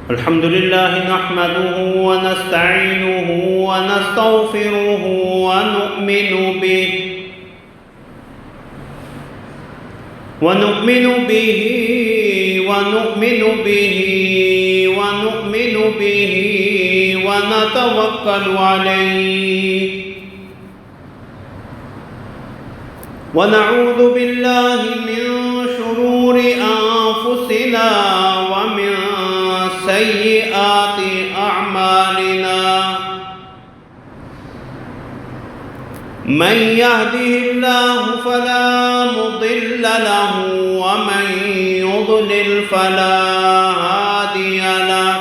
الحمد لله نحمده ونستعينه ونستغفره ونؤمن به ونتوكل عليه ونعوذ بالله من شرور أنفسنا ومن سيئات أعمالنا من يهده الله فلا مضل له ومن يضلل فلا هادي له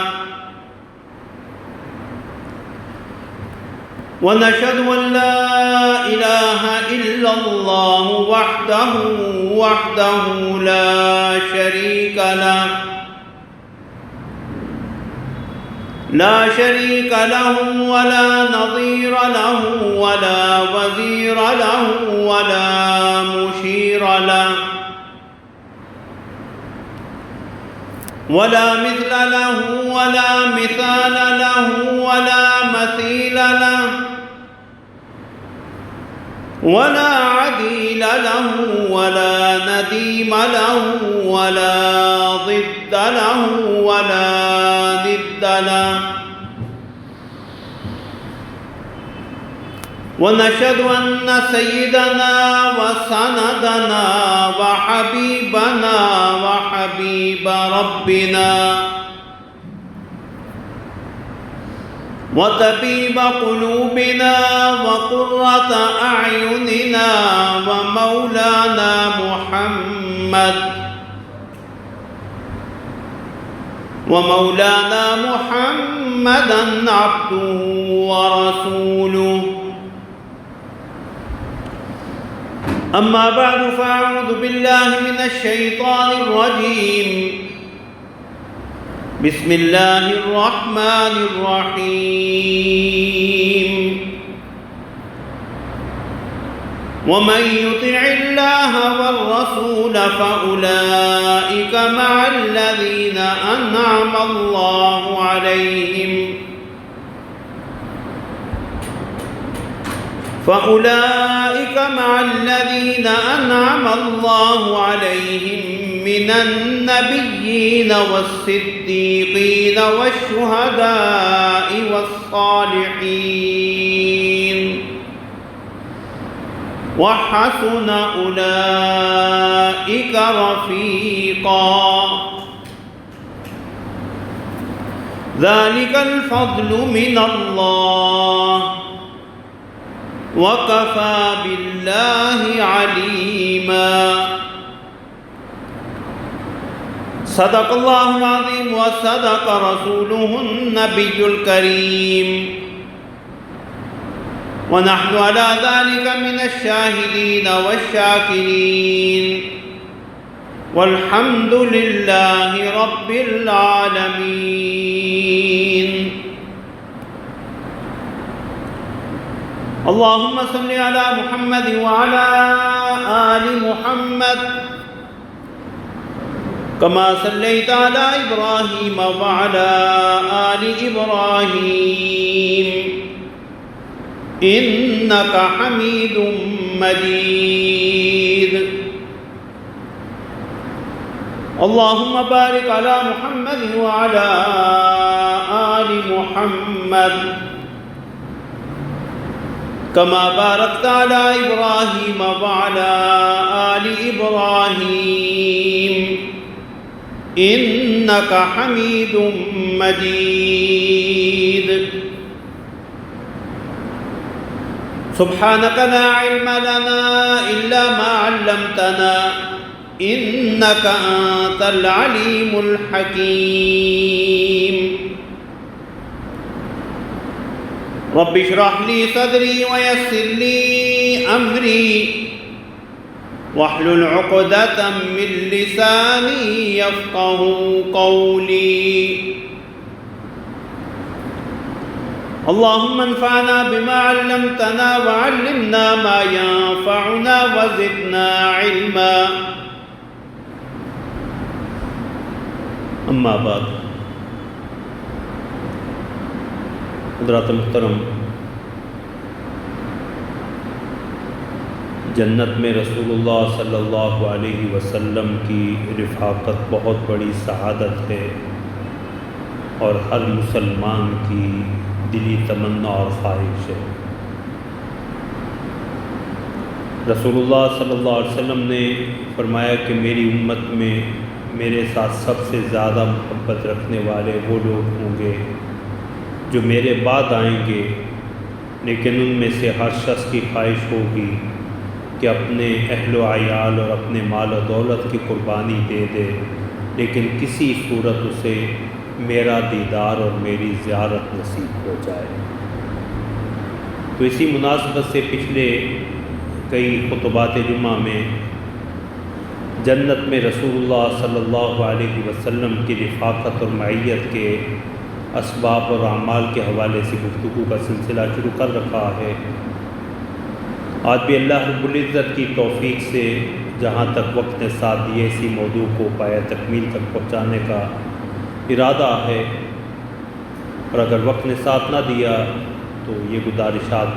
ونشهد أن لا إله إلا الله وحده لا شريك له ولا نظير له ولا وزير له ولا مشير له ولا مثل له ولا مثال له ولا مثيل له ولا عديل له ولا نديم له ولا ضد له ولا ند له ونشهد أن سيدنا وسندنا وحبيبنا وحبيب ربنا وطبيب قلوبنا وقرة أعيننا ومولانا محمدا عبده ورسوله أما بعد فأعوذ بالله من الشيطان الرجيم بسم الله الرحمن الرحيم ومن يطع الله والرسول فأولئك مع الذين أنعم الله عليهم من النبيين والصديقين والشهداء والصالحين وحسن أولئك رفيقا ذلك الفضل من الله وكفى بالله عليما صدق الله العظيم وصدق رسوله النبي الكريم ونحن على ذلك من الشاهدين والشاكرين والحمد لله رب العالمين اللهم صل على محمد وعلى آل محمد كما صليت على إبراهيم وعلى آل إبراهيم إنك حميد مجيد اللهم بارك على محمد وعلى آل محمد كما باركت على إبراهيم وعلى آل إبراهيم إنك حميد مجيد سبحانك لا علم لنا إلا ما علمتنا إنك أنت العليم الحكيم رب اشرح لي صدري ويسر لي أمري واحلل عقدة من لساني يفقه قولي اللهم انفعنا بما علمتنا وعلمنا ما ينفعنا وزدنا علما اما بعد، حضرات محترم، جنت میں رسول اللہ صلی اللہ علیہ وسلم کی رفاقت بہت بڑی سعادت ہے اور ہر مسلمان کی دلی تمنا اور خواہش ہے۔ رسول اللہ صلی اللہ علیہ وسلم نے فرمایا کہ میری امت میں میرے ساتھ سب سے زیادہ محبت رکھنے والے وہ لوگ ہوں گے جو میرے بعد آئیں گے، لیکن ان میں سے ہر شخص کی خواہش ہوگی کہ اپنے اہل و عیال اور اپنے مال و دولت کی قربانی دے دے، لیکن کسی صورت اسے میرا دیدار اور میری زیارت نصیب ہو جائے۔ تو اسی مناسبت سے پچھلے کئی خطبات جمعہ میں جنت میں رسول اللہ صلی اللہ علیہ وسلم کی رفاقت اور معیت کے اسباب اور اعمال کے حوالے سے گفتگو کا سلسلہ شروع کر رکھا ہے۔ آج بھی اللہ رب العزت کی توفیق سے جہاں تک وقت نے ساتھ دیے اسی موضوع کو پایہ تکمیل تک پہنچانے کا ارادہ ہے، اور اگر وقت نے ساتھ نہ دیا تو یہ گزارشات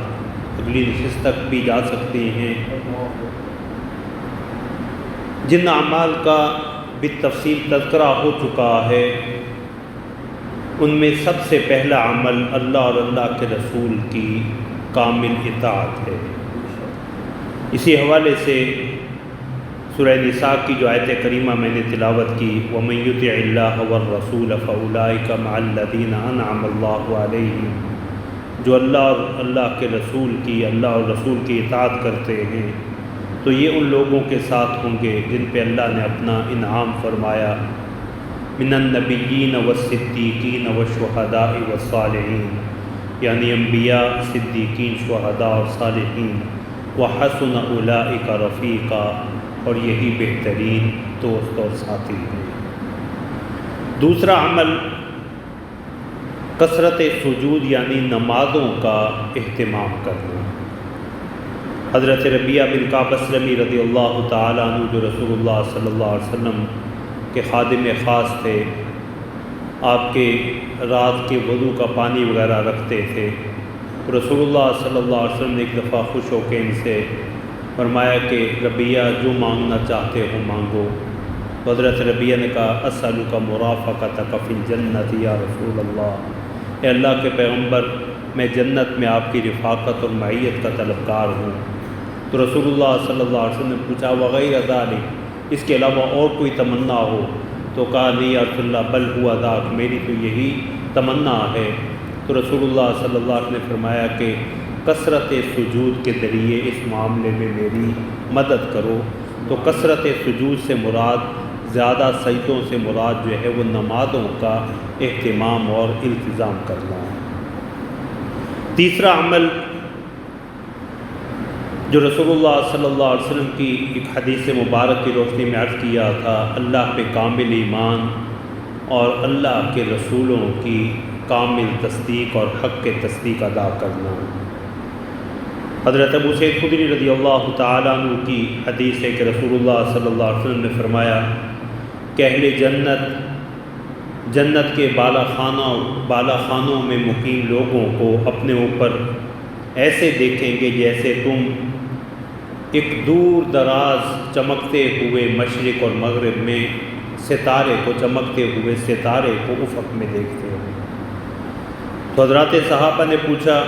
اگلی نشست تک بھی جا سکتی ہیں۔ جن اعمال کا بالتفصیل تذکرہ ہو چکا ہے ان میں سب سے پہلا عمل اللہ اور اللہ کے رسول کی کامل اطاعت ہے۔ اسی حوالے سے سورہ نساء کی جو آیت کریمہ میں نے تلاوت کی، وَمَن يُطِعِ اللَّهَ وَالرَّسُولَ فَأُولَٰئِكَ مَعَ الَّذِينَ أَنْعَمَ اللَّهُ عَلَيْهِمْ، جو اللہ اور اللہ کے رسول کی، اللہ اور رسول کی اطاعت کرتے ہیں تو یہ ان لوگوں کے ساتھ ہوں گے جن پہ اللہ نے اپنا انعام فرمایا، من النبیین والصدیقین والشہداء والصالحین، یعنی انبیاء، صدیقین، شہداء اور صالحین، وحسن اولئک رفیقا، اور یہی بہترین دوست اور ساتھی ہیں۔ دوسرا عمل کثرت سجود یعنی نمازوں کا اہتمام کرنا۔ حضرت ربیعہ بن کعب اسلمی رضی اللہ تعالیٰ عنہ جو رسول اللہ صلی اللہ علیہ وسلم کے خادم خاص تھے، آپ کے رات کے وضو کا پانی وغیرہ رکھتے تھے، رسول اللہ صلی اللہ علیہ وسلم نے ایک دفعہ خوش ہو کے ان سے فرمایا کہ ربیعہ جو مانگنا چاہتے ہو مانگو۔ حضرت ربیعہ نے کہا اسألک مرافقتک فی الجنت یا رسول اللہ، اے اللہ کے پیغمبر میں جنت میں آپ کی رفاقت اور معیت کا طلبگار ہوں۔ تو رسول اللہ صلی اللہ علیہ وسلم نے پوچھا وغیر ذالک، اس کے علاوہ اور کوئی تمنا ہو؟ تو کہا نہیں یا رسول اللہ بل ہوا ذاک، میری تو یہی تمنا ہے۔ تو رسول اللہ صلی اللہ علیہ وسلم نے فرمایا کہ کثرت سجود کے ذریعے اس معاملے میں میری مدد کرو۔ تو کثرت سجود سے مراد، زیادہ سجدوں سے مراد جو ہے وہ نمازوں کا اہتمام اور التزام کرنا ہے۔ تیسرا عمل جو رسول اللہ صلی اللہ علیہ وسلم کی ایک حدیث مبارک کی روشنی میں عرض کیا تھا، اللہ پہ کامل ایمان اور اللہ کے رسولوں کی کامل تصدیق اور حق کے تصدیق ادا کرنا۔ حضرت ابو سعید خدری رضی اللہ تعالیٰ عنہ کی حدیث ہے کہ رسول اللہ صلی اللہ علیہ وسلم نے فرمایا کہ اہل جنت کے بالا خانوں میں مقیم لوگوں کو اپنے اوپر ایسے دیکھیں گے جیسے تم ایک دور دراز چمکتے ہوئے مشرق اور مغرب میں ستارے کو، چمکتے ہوئے ستارے کو افق میں دیکھتے ہو۔ تو حضرات صحابہ نے پوچھا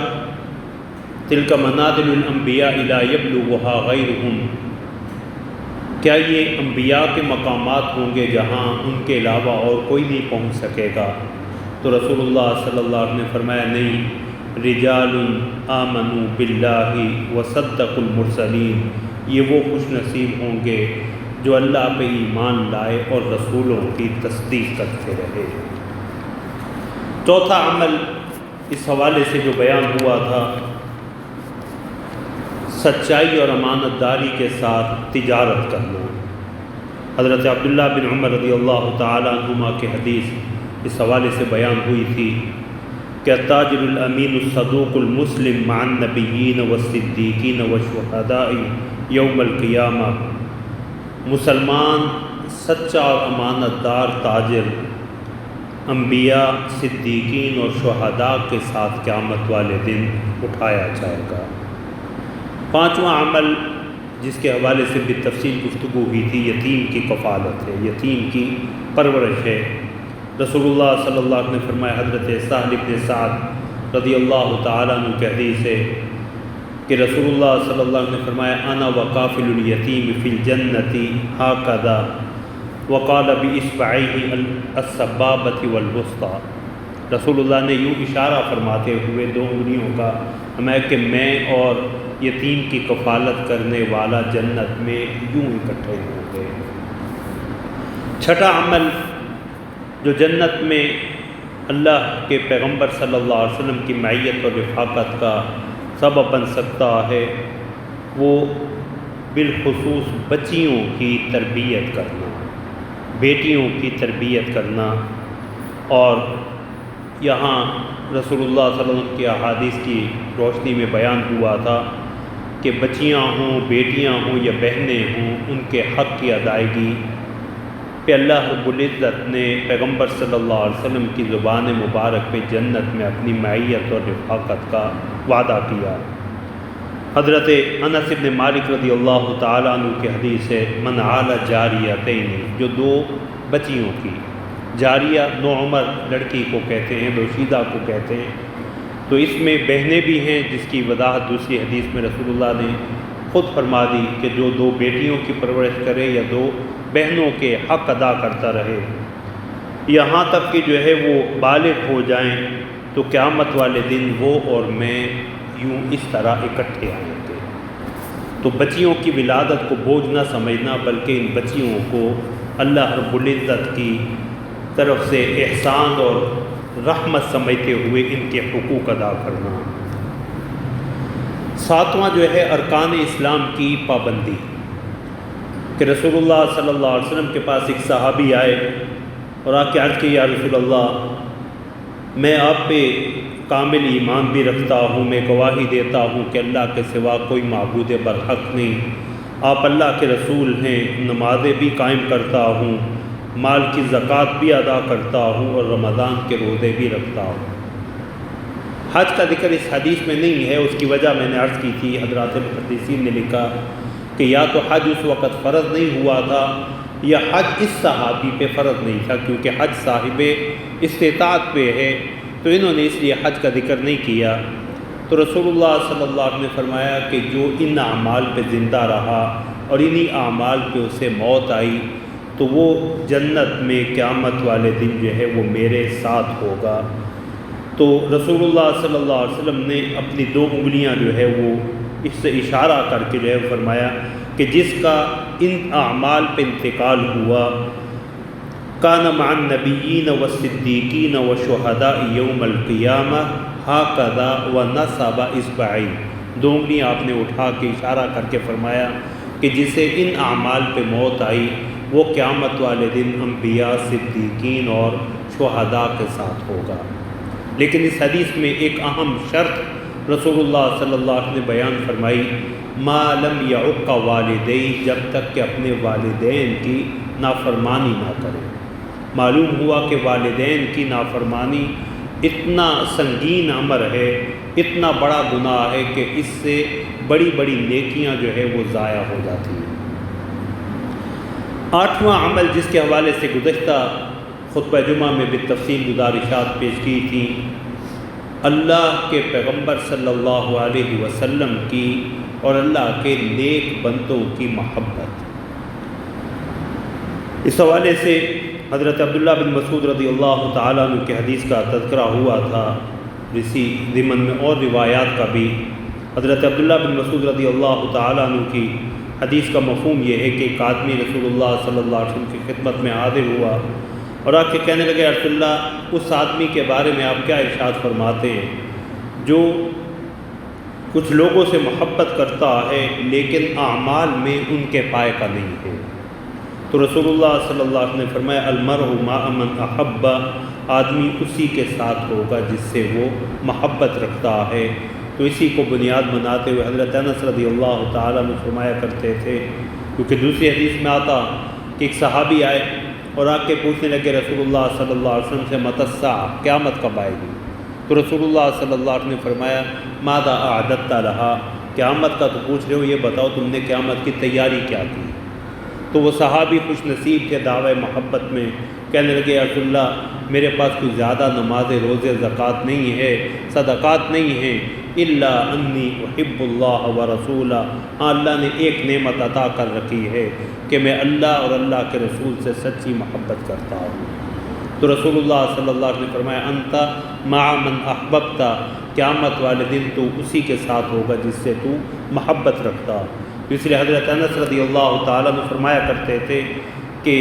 تلک منازل الانبیاء لا یبلغها غیرہم، کیا یہ انبیاء کے مقامات ہوں گے جہاں ان کے علاوہ اور کوئی نہیں پہنچ سکے گا؟ تو رسول اللہ صلی اللہ علیہ وسلم نے فرمایا نہیں، رجال آمنوا باللہ وصدقوا المرسلین، یہ وہ خوش نصیب ہوں گے جو اللہ پہ ایمان لائے اور رسولوں کی تصدیق کرتے رہے۔ چوتھا عمل اس حوالے سے جو بیان ہوا تھا، سچائی اور امانت داری کے ساتھ تجارت کرنا۔ حضرت عبداللہ بن عمر رضی اللہ تعالیٰ عنہما کی حدیث اس حوالے سے بیان ہوئی تھی کہ التاجر الامین الصدوق المسلم مع النبیین والصدیقین والشہداء یوم القیامہ، مسلمان سچا اور امانت دار تاجر انبیاء، صدیقین اور شہداء کے ساتھ قیامت والے دن اٹھایا جائے گا۔ پانچواں عمل جس کے حوالے سے بھی تفصیل گفتگو ہوئی تھی، یتیم کی کفالت ہے، یتیم کی پرورش ہے۔ رسول اللہ صلی اللہ علیہ وسلم نے فرمایا، حضرت سہل بن سعد رضی اللہ تعالیٰ عنہ کی حدیث ہے کہ رسول اللہ صلی اللہ علیہ وسلم نے فرمایا، انا وکافل الیتیم فی الجنۃ ہاکذا وقال باصبعیہ السبابۃ والوسطیٰ۔ رسول اللہ نے یوں اشارہ فرماتے ہوئے دو انگلیوں کا ہمیں کہ میں اور یتیم کی کفالت کرنے والا جنت میں یوں اکٹھے ہوں گے۔ چھٹا عمل جو جنت میں اللہ کے پیغمبر صلی اللہ علیہ وسلم کی معیت اور رفاقت کا سبب بن سکتا ہے، وہ بالخصوص بچیوں کی تربیت کرنا، بیٹیوں کی تربیت کرنا۔ اور یہاں رسول اللہ صلی اللہ علیہ وسلم کی احادیث کی روشنی میں بیان ہوا تھا کہ بچیاں ہوں، بیٹیاں ہوں یا بہنیں ہوں، ان کے حق کی ادائیگی پہ اللہ رب العزت نے پیغمبر صلی اللہ علیہ وسلم کی زبان مبارک پہ جنت میں اپنی معیت اور رفاقت کا وعدہ کیا۔ حضرت انس بن مالک رضی اللہ تعالیٰ عنہ کی حدیث ہے، من عال جاریتین، جو دو بچیوں کی، جاریہ نوعمر لڑکی کو کہتے ہیں، دوشیدہ کو کہتے ہیں، تو اس میں بہنیں بھی ہیں، جس کی وضاحت دوسری حدیث میں رسول اللہ نے خود فرما دی کہ جو دو بیٹیوں کی پرورش کرے یا دو بہنوں کے حق ادا کرتا رہے، یہاں تک کہ جو ہے وہ بالغ ہو جائیں، تو قیامت والے دن وہ اور میں یوں اس طرح اکٹھے آئیں گے۔ تو بچیوں کی ولادت کو بوجھ نہ سمجھنا، بلکہ ان بچیوں کو اللہ رب العزت کی طرف سے احسان اور رحمت سمجھتے ہوئے ان کے حقوق ادا کرنا۔ ساتواں جو ہے ارکان اسلام کی پابندی، کہ رسول اللہ صلی اللہ علیہ وسلم کے پاس ایک صحابی آئے اور آ کے عرض کی، یا رسول اللہ، میں آپ پہ کامل ایمان بھی رکھتا ہوں، میں گواہی دیتا ہوں کہ اللہ کے سوا کوئی معبود برحق نہیں، آپ اللہ کے رسول ہیں، نمازیں بھی قائم کرتا ہوں، مال کی زکوٰۃ بھی ادا کرتا ہوں اور رمضان کے روزے بھی رکھتا ہوں۔ حج کا ذکر اس حدیث میں نہیں ہے، اس کی وجہ میں نے عرض کی تھی، حضرات محدثین نے لکھا کہ یا تو حج اس وقت فرض نہیں ہوا تھا یا حج اس صحابی پہ فرض نہیں تھا، کیونکہ حج صاحب استطاعت پہ ہے، تو انہوں نے اس لیے حج کا ذکر نہیں کیا۔ تو رسول اللہ صلی اللہ علیہ وسلم نے فرمایا کہ جو ان اعمال پہ زندہ رہا اور انہی اعمال پہ اسے موت آئی، تو وہ جنت میں قیامت والے دن جو ہے وہ میرے ساتھ ہوگا۔ تو رسول اللہ صلی اللہ علیہ وسلم نے اپنی دو انگلیاں جو ہے وہ اس سے اشارہ کر کے جو ہے فرمایا کہ جس کا ان اعمال پہ انتقال ہوا، کان مع النبیین والصدیقین والشہداء یوم القیامہ ہاکذا ونصب اصبعی، دو انگلیاں آپ نے اٹھا کے اشارہ کر کے فرمایا کہ جسے ان اعمال پہ موت آئی وہ قیامت والے دن انبیاء، صدیقین اور شہداء کے ساتھ ہوگا۔ لیکن اس حدیث میں ایک اہم شرط رسول اللہ صلی اللہ علیہ وسلم نے بیان فرمائی، ما لم یعق والدی، جب تک کہ اپنے والدین کی نافرمانی نہ کرے۔ معلوم ہوا کہ والدین کی نافرمانی اتنا سنگین امر ہے، اتنا بڑا گناہ ہے کہ اس سے بڑی بڑی نیکیاں جو ہے وہ ضائع ہو جاتی ہیں۔ آٹھواں عمل جس کے حوالے سے گزشتہ خطبہ جمعہ میں بالتفصیل گزارشات پیش کی تھیں، اللہ کے پیغمبر صلی اللہ علیہ وسلم کی اور اللہ کے نیک بندوں کی محبت۔ اس حوالے سے حضرت عبداللہ بن مسعود رضی اللہ تعالیٰ عنہ کی حدیث کا تذکرہ ہوا تھا، اسی ضمن میں اور روایات کا بھی۔ حضرت عبداللہ بن مسعود رضی اللہ تعالیٰ عنہ کی حدیث کا مفہوم یہ ہے کہ ایک آدمی رسول اللہ صلی اللہ علیہ وسلم کی خدمت میں حاضر ہوا اور آ کے کہنے لگے، رسول اللہ، اس آدمی کے بارے میں آپ کیا ارشاد فرماتے ہیں جو کچھ لوگوں سے محبت کرتا ہے لیکن اعمال میں ان کے پائے کا نہیں ہے؟ تو رسول اللہ صلی اللہ علیہ وسلم نے فرمایا، المرء مع من احب، آدمی اسی کے ساتھ ہوگا جس سے وہ محبت رکھتا ہے۔ تو اسی کو بنیاد بناتے ہوئے حضرت انس رضی اللہ تعالیٰ عنہ فرمایا کرتے تھے، کیونکہ دوسری حدیث میں آتا کہ ایک صحابی آئے اور آ کے پوچھنے لگے رسول اللہ صلی اللہ علیہ وسلم سے متی الساعہ، قیامت کب آئے گی؟ تو رسول اللہ صلی اللہ علیہ وسلم نے فرمایا ماذا اعددت لها، قیامت کا تو پوچھ رہے ہو، یہ بتاؤ تم نے قیامت کی تیاری کیا کی؟ تو وہ صحابی خوش نصیب تھے دعوی محبت میں، کہنے لگے یا رسول اللہ میرے پاس کوئی زیادہ نماز روزے زکوٰۃ نہیں ہے، صدقات نہیں ہیں، الا انی احب اللہ و رسولہ، ہاں اللہ نے ایک نعمت عطا کر رکھی ہے کہ میں اللہ اور اللہ کے رسول سے سچی محبت کرتا ہوں۔ تو رسول اللہ صلی اللہ علیہ وسلم نے فرمایا انت مع من احببت، قیامت والے دن تو اسی کے ساتھ ہوگا جس سے تو محبت رکھتا۔ اس لیے حضرت انس رضی اللہ تعالیٰ نے فرمایا کرتے تھے کہ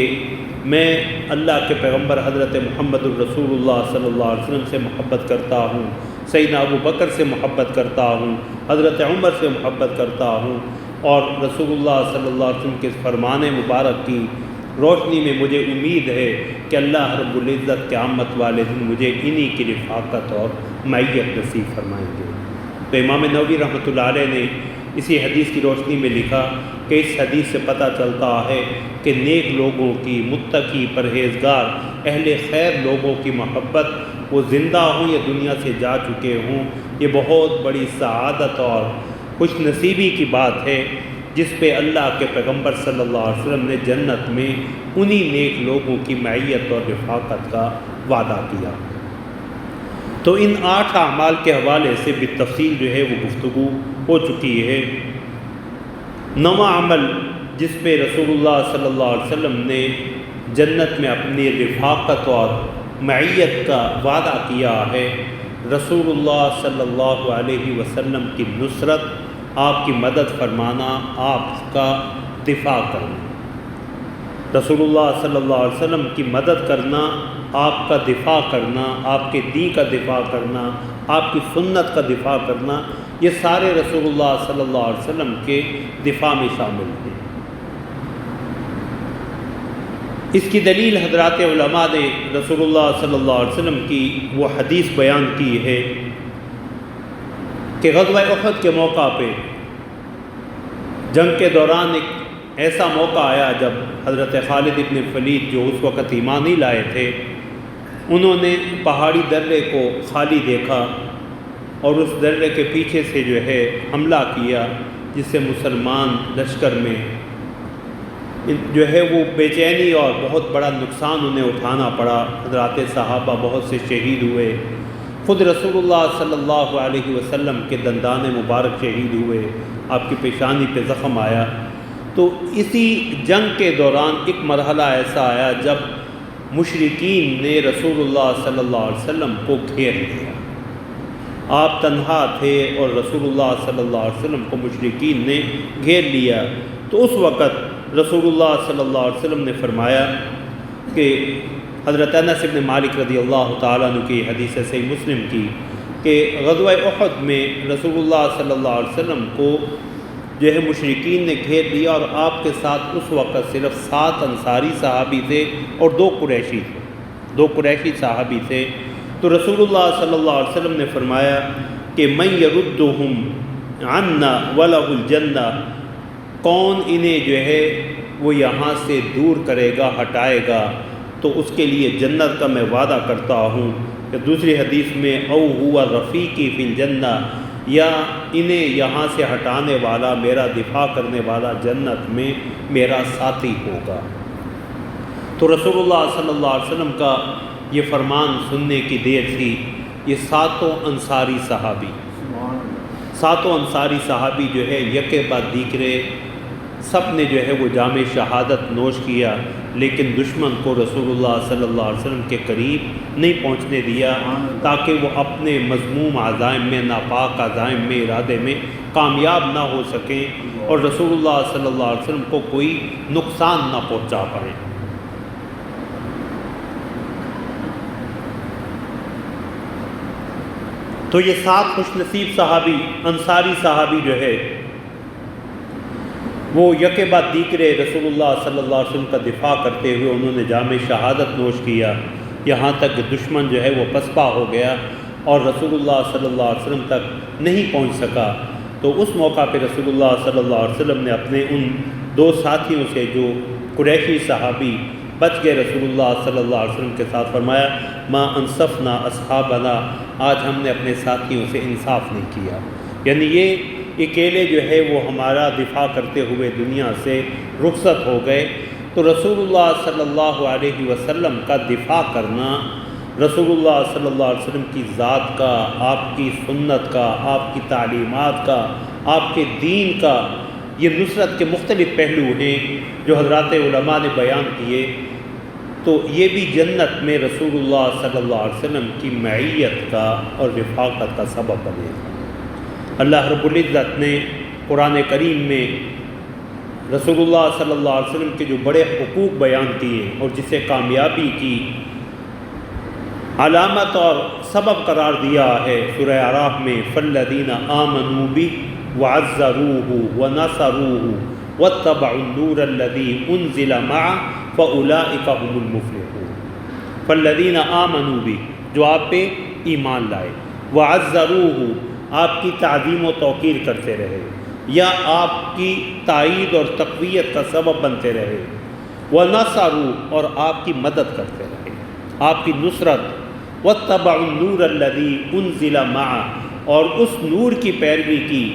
میں اللہ کے پیغمبر حضرت محمد الرسول اللہ صلی اللہ علیہ وسلم سے محبت کرتا ہوں، سیدنا ابو بکر سے محبت کرتا ہوں، حضرت عمر سے محبت کرتا ہوں، اور رسول اللہ صلی اللہ علیہ وسلم کے فرمان مبارک کی روشنی میں مجھے امید ہے کہ اللہ رب العزت قیامت والے دن مجھے انہی کی رفاقت اور معیت نصیب فرمائیں گے۔ تو امام نووی رحمۃ اللہ علیہ نے اسی حدیث کی روشنی میں لکھا کہ اس حدیث سے پتہ چلتا ہے کہ نیک لوگوں کی، متقی، پرہیزگار، اہل خیر لوگوں کی محبت، وہ زندہ ہوں یا دنیا سے جا چکے ہوں، یہ بہت بڑی سعادت اور خوش نصیبی کی بات ہے جس پہ اللہ کے پیغمبر صلی اللہ علیہ وسلم نے جنت میں انہی نیک لوگوں کی معیت اور رفاقت کا وعدہ کیا۔ تو ان 8 اعمال کے حوالے سے بالتفصیل جو ہے وہ گفتگو ہو چکی ہے۔ 9واں عمل جس پہ رسول اللہ صلی اللہ علیہ وسلم نے جنت میں اپنی رفاقت اور معیت کا وعدہ کیا ہے، رسول اللہ صلی اللہ علیہ وسلم کی نصرت، آپ کی مدد فرمانا، آپ کا دفاع کرنا۔ رسول اللہ صلی اللہ علیہ وسلم کی مدد کرنا، آپ کا دفاع کرنا، آپ کے دین کا دفاع کرنا، آپ کی سنت کا دفاع کرنا، یہ سارے رسول اللہ صلی اللہ علیہ وسلم کے دفاع میں شامل ہیں۔ اس کی دلیل حضرات علماء نے رسول اللہ صلی اللہ علیہ وسلم کی وہ حدیث بیان کی ہے کہ غزوہ احد کے موقع پہ جنگ کے دوران ایک ایسا موقع آیا جب حضرت خالد ابن ولید جو اس وقت ایمان نہیں لائے تھے، انہوں نے پہاڑی درے کو خالی دیکھا اور اس درے کے پیچھے سے جو ہے حملہ کیا، جس سے مسلمان لشکر میں جو ہے وہ بے چینی اور بہت بڑا نقصان انہیں اٹھانا پڑا۔ حضرات صحابہ بہت سے شہید ہوئے، خود رسول اللہ صلی اللہ علیہ وسلم کے دندان مبارک شہید ہوئے، آپ کی پیشانی پہ زخم آیا۔ تو اسی جنگ کے دوران ایک مرحلہ ایسا آیا جب مشرکین نے رسول اللہ صلی اللہ علیہ وسلم کو گھیر لیا، آپ تنہا تھے اور رسول اللہ صلی اللہ علیہ وسلم کو مشرکین نے گھیر لیا۔ تو اس وقت رسول اللہ صلی اللہ علیہ وسلم نے فرمایا کہ حضرت انس بن مالک رضی اللہ تعالیٰ عنہ کی حدیث صحیح مسلم کی کہ غزوہ احد میں رسول اللہ صلی اللہ علیہ وسلم کو جو ہے مشرکین نے گھیر لیا، اور آپ کے ساتھ اس وقت صرف 7 انصاری صحابی تھے اور 2 قریشی تھے، 2 قریشی صحابی تھے۔ تو رسول اللہ صلی اللہ علیہ وسلم نے فرمایا کہ من یردہم عنا ولہ الجنہ، کون انہیں جو ہے وہ یہاں سے دور کرے گا، ہٹائے گا، تو اس کے لیے جنت کا میں وعدہ کرتا ہوں۔ کہ دوسری حدیث میں او ہوا رفیقی فی الجنہ، یا انہیں یہاں سے ہٹانے والا، میرا دفاع کرنے والا جنت میں میرا ساتھی ہوگا۔ تو رسول اللہ صلی اللہ علیہ وسلم کا یہ فرمان سننے کی دیر تھی، یہ 7 انصاری صحابی، 7 انصاری صحابی جو ہے یکے بعد دیگرے سب نے جو ہے وہ جام شہادت نوش کیا، لیکن دشمن کو رسول اللہ صلی اللہ علیہ وسلم کے قریب نہیں پہنچنے دیا تاکہ وہ اپنے مذموم عزائم میں، ناپاک عزائم میں، ارادے میں کامیاب نہ ہو سکیں اور رسول اللہ صلی اللہ علیہ وسلم کو کوئی نقصان نہ پہنچا پائیں۔ تو یہ 7 خوش نصیب صحابی، انصاری صحابی جو ہے وہ یکے بعد دیگرے رسول اللہ صلی اللہ علیہ وسلم کا دفاع کرتے ہوئے انہوں نے جام شہادت نوش کیا، یہاں تک کہ دشمن جو ہے وہ پسپا ہو گیا اور رسول اللہ صلی اللہ علیہ وسلم تک نہیں پہنچ سکا۔ تو اس موقع پہ رسول اللہ صلی اللہ علیہ وسلم نے اپنے ان 2 ساتھیوں سے جو قریشی صحابی بچ گئے رسول اللہ صلی اللہ علیہ وسلم کے ساتھ. فرمایا ما انصفنا اصحابنا، آج ہم نے اپنے ساتھیوں سے انصاف نہیں کیا. یعنی یہ اکیلے جو ہے وہ ہمارا دفاع کرتے ہوئے دنیا سے رخصت ہو گئے. تو رسول اللہ صلی اللہ علیہ وسلم کا دفاع کرنا، رسول اللہ صلی اللہ علیہ وسلم کی ذات کا، آپ کی سنت کا، آپ کی تعلیمات کا، آپ کے دین کا، یہ نصرت کے مختلف پہلو ہیں جو حضرات علماء نے بیان کیے. تو یہ بھی جنت میں رسول اللہ صلی اللہ علیہ وسلم کی معیت کا اور رفاقت کا سبب بنے گا. اللہ رب العزت نے قرآن کریم میں رسول اللہ صلی اللہ علیہ وسلم کے جو بڑے حقوق بیان کیے اور جسے کامیابی کی علامت اور سبب قرار دیا ہے سورہ اعراف میں، فالذین آمنوا بہ وعزروہ ونصروہ واتبعوا النور الذی انزل معہ فاولئک هم المفلحون. فالذین آمنوا بہ، جو آپ پہ ایمان لائے، وعزروہ، آپ کی تعظیم و توقیر کرتے رہے یا آپ کی تائید اور تقویت کا سبب بنتے رہے، ونصروہ، اور آپ کی مدد کرتے رہے، آپ کی نصرت، واتبعوا النور الذی انزل معہ، اور اس نور کی پیروی کی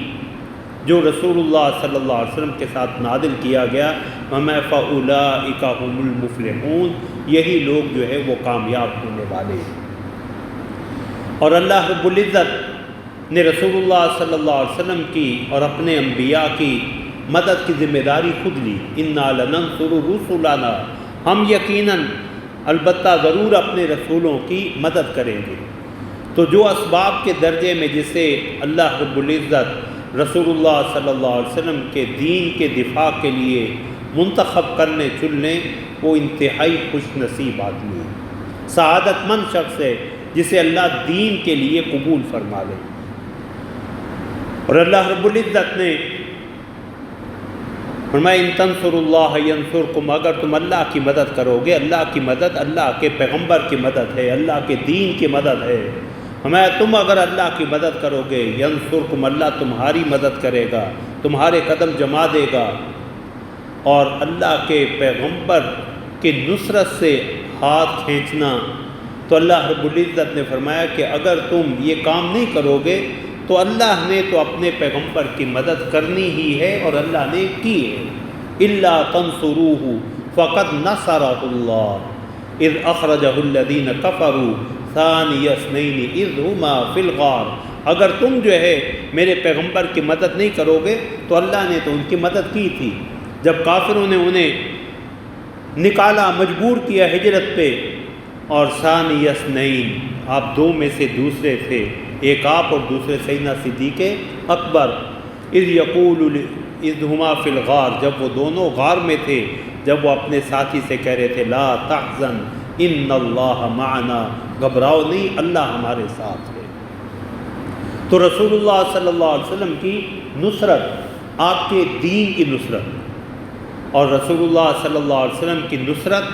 جو رسول اللہ صلی اللہ علیہ وسلم کے ساتھ نازل کیا گیا. فاولئک هم المفلحون، یہی لوگ جو ہے وہ کامیاب ہونے والے ہیں. اور اللہ رب العزت نے رسول اللہ صلی اللہ علیہ وسلم کی اور اپنے انبیاء کی مدد کی ذمہ داری خود لی. انا لننصر رسلنا، ہم یقیناً البتہ ضرور اپنے رسولوں کی مدد کریں گے. تو جو اسباب کے درجے میں جسے اللہ رب العزت رسول اللہ صلی اللہ علیہ وسلم کے دین کے دفاع کے لیے منتخب کرنے چننے، وہ انتہائی خوش نصیب آدمی ہے، سعادت مند شخص ہے جسے اللہ دین کے لیے قبول فرما لے. اور اللہ رب العزت نے فرمایا ان تنصروا اللہ ینصرکم، اگر تم اللہ کی مدد کرو گے، اللہ کی مدد اللہ کے پیغمبر کی مدد ہے، اللہ کے دین کی مدد ہے. فرمایا تم اگر اللہ کی مدد کرو گے، ینصرکم، اللہ تمہاری مدد کرے گا، تمہارے قدم جما دے گا. اور اللہ کے پیغمبر کی نصرت سے ہاتھ کھینچنا، تو اللہ رب العزت نے فرمایا کہ اگر تم یہ کام نہیں کرو گے تو اللہ نے تو اپنے پیغمبر کی مدد کرنی ہی ہے، اور اللہ نے کی ہے. الا تنصروہ فقد نصرہ اللہ اذ اخرجہ الذین کفروا ثانی اثنین اذ ہما فی الغار. اگر تم جو ہے میرے پیغمبر کی مدد نہیں کرو گے تو اللہ نے تو ان کی مدد کی تھی جب کافروں نے انہیں نکالا، مجبور کیا ہجرت پہ. اور ثانی اثنین، آپ دو میں سے دوسرے تھے، ایک آپ اور دوسرے سیدنا صدیق اکبر. اذ یقول اذ ہما فی الغار، جب وہ دونوں غار میں تھے، جب وہ اپنے ساتھی سے کہہ رہے تھے لا تحزن ان اللہ معنا، گھبراؤ نہیں، اللہ ہمارے ساتھ ہے. تو رسول اللہ صلی اللہ علیہ وسلم کی نصرت، آپ کے دین کی نصرت، اور رسول اللہ صلی اللہ علیہ وسلم کی نصرت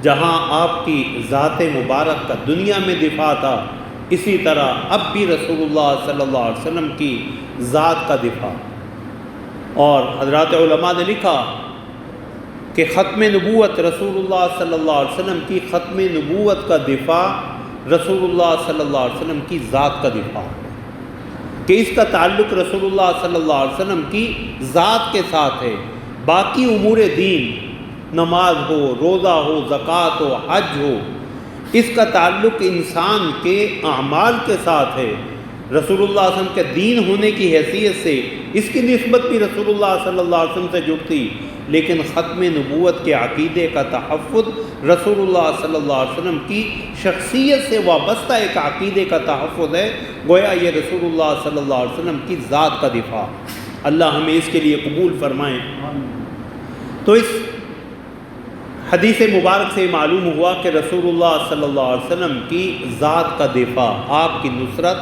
جہاں آپ کی ذات مبارک کا دنیا میں دفاع تھا، اسی طرح اب بھی رسول اللہ صلی اللہ علیہ وسلم کی ذات کا دفاع. اور حضرات علماء نے لکھا کہ ختم نبوت رسول اللہ صلی اللہ علیہ وسلم کی ختم نبوت کا دفاع رسول اللہ صلی اللہ علیہ وسلم کی ذات کا دفاع ہے، کہ اس کا تعلق رسول اللہ صلی اللہ علیہ وسلم کی ذات کے ساتھ ہے. باقی امور دین، نماز ہو، روزہ ہو، زکوٰۃ ہو، حج ہو، اس کا تعلق انسان کے اعمال کے ساتھ ہے. رسول اللہ صلی اللہ علیہ وسلم کے دین ہونے کی حیثیت سے اس کی نسبت بھی رسول اللہ صلی اللہ علیہ وسلم سے جڑتی، لیکن ختم نبوت کے عقیدے کا تحفظ رسول اللہ صلی اللہ علیہ وسلم کی شخصیت سے وابستہ ایک عقیدے کا تحفظ ہے. گویا یہ رسول اللہ صلی اللہ علیہ وسلم کی ذات کا دفاع. اللہ ہمیں اس کے لیے قبول فرمائیں. تو اس حدیث مبارک سے معلوم ہوا کہ رسول اللہ صلی اللہ علیہ وسلم کی ذات کا دفاع، آپ کی نصرت،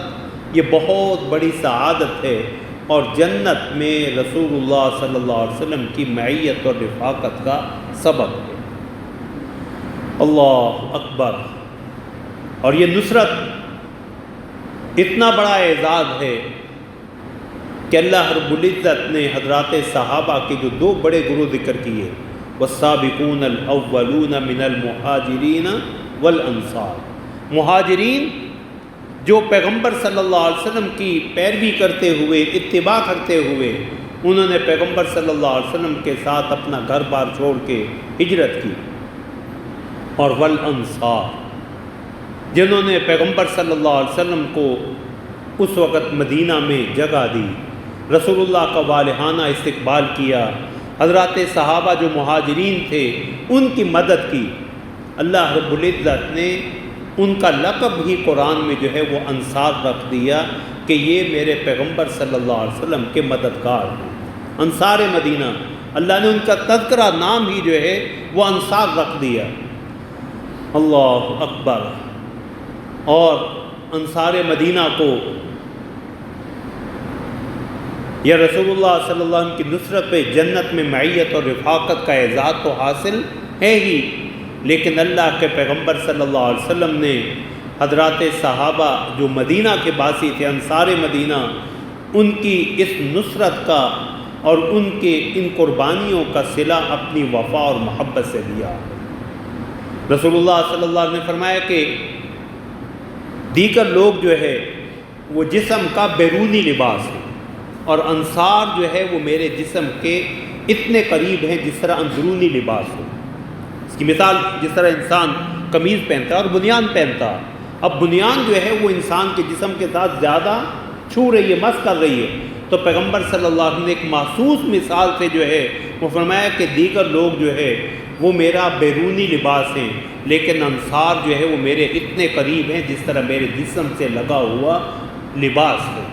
یہ بہت بڑی سعادت ہے اور جنت میں رسول اللہ صلی اللہ علیہ وسلم کی معیت اور رفاقت کا سبب ہے. اللہ اکبر. اور یہ نصرت اتنا بڑا اعزاز ہے کہ اللہ رب العزت نے حضرات صحابہ کے جو دو بڑے گروہ ذکر کیے، والسابقون الاولون من المہاجرین والانصار، مہاجرین جو پیغمبر صلی اللہ علیہ وسلم کی پیروی کرتے ہوئے، اتباع کرتے ہوئے انہوں نے پیغمبر صلی اللہ علیہ وسلم کے ساتھ اپنا گھر بار چھوڑ کے ہجرت کی، اور والانصار جنہوں نے پیغمبر صلی اللہ علیہ وسلم کو اس وقت مدینہ میں جگہ دی، رسول اللہ کا والہانہ استقبال کیا، حضرات صحابہ جو مہاجرین تھے ان کی مدد کی۔ اللہ رب العزت نے ان کا لقب ہی قرآن میں جو ہے وہ انصار رکھ دیا کہ یہ میرے پیغمبر صلی اللہ علیہ وسلم کے مددگار ہیں، انصار مدینہ۔ اللہ نے ان کا تذکرہ نام ہی جو ہے وہ انصار رکھ دیا۔ اللہ اکبر۔ اور انصار مدینہ کو یا رسول اللہ صلی اللہ علیہ وسلم کی نصرت پہ جنت میں معیت اور رفاقت کا اعزاز تو حاصل ہے ہی، لیکن اللہ کے پیغمبر صلی اللہ علیہ وسلم نے حضرات صحابہ جو مدینہ کے باسی تھے، انصار مدینہ، ان کی اس نصرت کا اور ان کے ان قربانیوں کا صلہ اپنی وفا اور محبت سے دیا۔ رسول اللہ صلی اللہ علیہ وسلم نے فرمایا کہ دیگر لوگ جو ہے وہ جسم کا بیرونی لباس ہے، اور انصار جو ہے وہ میرے جسم کے اتنے قریب ہیں جس طرح اندرونی لباس ہو۔ اس کی مثال جس طرح انسان قمیض پہنتا ہے اور بنیان پہنتا، اب بنیان جو ہے وہ انسان کے جسم کے ساتھ زیادہ چھو رہی ہے، مس کر رہی ہے، تو پیغمبر صلی اللہ علیہ وسلم نے ایک محسوس مثال سے جو ہے وہ فرمایا کہ دیگر لوگ جو ہے وہ میرا بیرونی لباس ہیں، لیکن انصار جو ہے وہ میرے اتنے قریب ہیں جس طرح میرے جسم سے لگا ہوا لباس ہے۔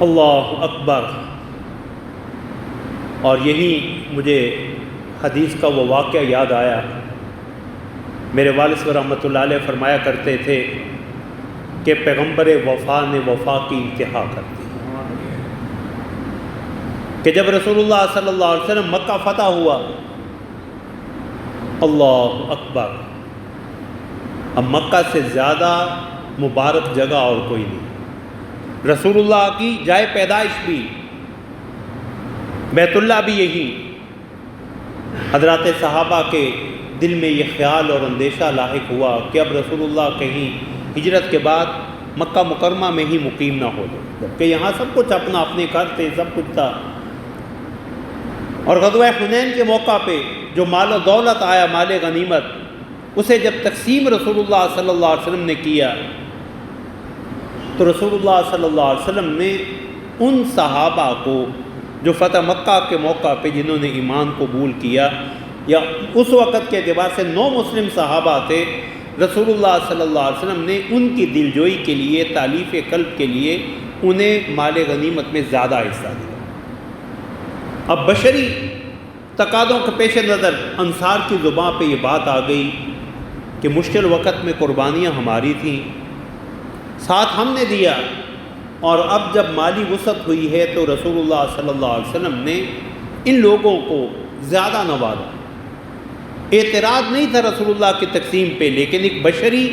اللہ اکبر۔ اور یہی مجھے حدیث کا وہ واقعہ یاد آیا، میرے والد صاحب رحمۃ اللہ علیہ فرمایا کرتے تھے کہ پیغمبر وفا نے وفا کی انتہا کر دی، کہ جب رسول اللہ صلی اللہ علیہ وسلم مکہ فتح ہوا، اللہ اکبر، اب مکہ سے زیادہ مبارک جگہ اور کوئی نہیں، رسول اللہ کی جائے پیدائش بھی، بیت اللہ بھی یہی۔ حضرات صحابہ کے دل میں یہ خیال اور اندیشہ لاحق ہوا کہ اب رسول اللہ کہیں ہجرت کے بعد مکہ مکرمہ میں ہی مقیم نہ ہو جائے، جبکہ یہاں سب کچھ اپنا اپنے گھر تھے، سب کچھ تھا۔ اور غزوہ حنین کے موقع پہ جو مال و دولت آیا، مال غنیمت، اسے جب تقسیم رسول اللہ صلی اللہ علیہ وسلم نے کیا تو رسول اللہ صلی اللہ علیہ وسلم نے ان صحابہ کو جو فتح مکہ کے موقع پہ جنہوں نے ایمان قبول کیا، یا اس وقت کے اعتبار سے 9 مسلم صحابہ تھے، رسول اللہ صلی اللہ علیہ وسلم نے ان کی دلجوئی کے لیے، تالیف قلب کے لیے انہیں مال غنیمت میں زیادہ حصہ دیا۔ اب بشری تقاضوں کے پیش نظر انصار کی زبان پہ یہ بات آ گئی کہ مشکل وقت میں قربانیاں ہماری تھیں، ساتھ ہم نے دیا، اور اب جب مالی وسعت ہوئی ہے تو رسول اللہ صلی اللہ علیہ وسلم نے ان لوگوں کو زیادہ نوازا۔ اعتراض نہیں تھا رسول اللہ کی تقسیم پہ، لیکن ایک بشری